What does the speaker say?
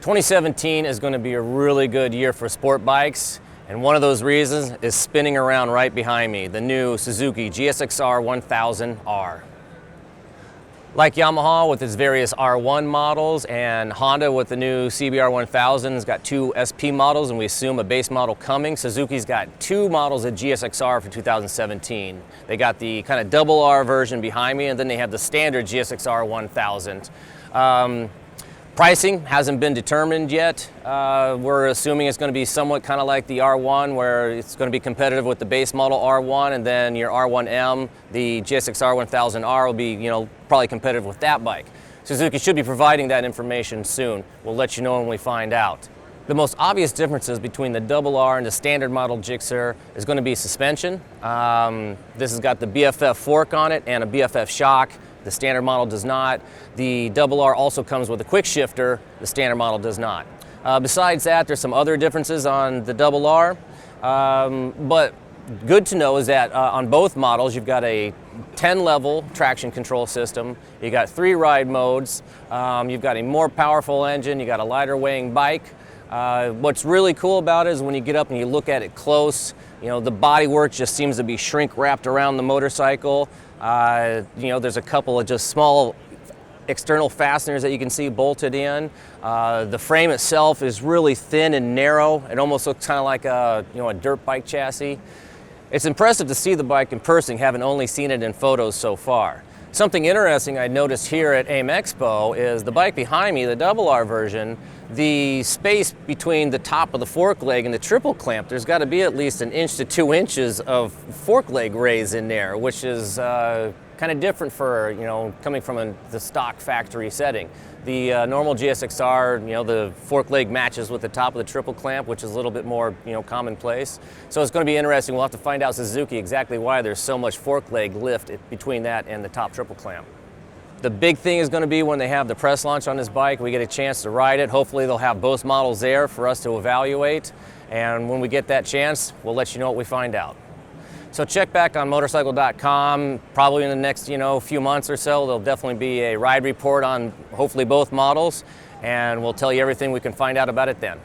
2017 is going to be a really good year for sport bikes, and one of those reasons is spinning around right behind me, the new Suzuki GSX-R1000R. Like Yamaha with its various R1 models and Honda with the new CBR1000 has got two SP models, and we assume a base model coming. Suzuki's got two models of GSX-R for 2017. They got the kind of double R version behind me, and then they have the standard GSX-R1000. Pricing hasn't been determined yet. We're assuming it's going to be somewhat kind of like the R1, where it's going to be competitive with the base model R1, and then your R1M, the GSX-R1000R, will be, probably competitive with that bike. Suzuki should be providing that information soon. We'll let you know when we find out. The most obvious differences between the double R and the standard model Gixxer is going to be suspension. This has got the BFF fork on it and a BFF shock. The standard model does not. The double R also comes with a quick shifter. The standard model does not. Besides that, there's some other differences on the double R. But good to know is that on both models, you've got a 10-level traction control system. You got 3 ride modes. You've got a more powerful engine. You got a lighter weighing bike. What's really cool about it is when you get up and you look at it close, the bodywork just seems to be shrink wrapped around the motorcycle. There's a couple of just small external fasteners that you can see bolted in. The frame itself is really thin and narrow. It almost looks kind of like a dirt bike chassis. It's impressive to see the bike in person, having only seen it in photos so far. Something interesting I noticed here at AIMExpo is the bike behind me, the double R version, the space between the top of the fork leg and the triple clamp, there's got to be at least 1 inch to 2 inches of fork leg raise in there, which is kind of different for, coming from the stock factory setting. The normal GSX-R, the fork leg matches with the top of the triple clamp, which is a little bit more, commonplace. So it's going to be interesting. We'll have to find out Suzuki exactly why there's so much fork leg lift between that and the top triple clamp. The big thing is going to be when they have the press launch on this bike, we get a chance to ride it. Hopefully they'll have both models there for us to evaluate. And when we get that chance, we'll let you know what we find out. So check back on Motorcycle.com. Probably in the next few months or so, there'll definitely be a ride report on hopefully both models, and we'll tell you everything we can find out about it then.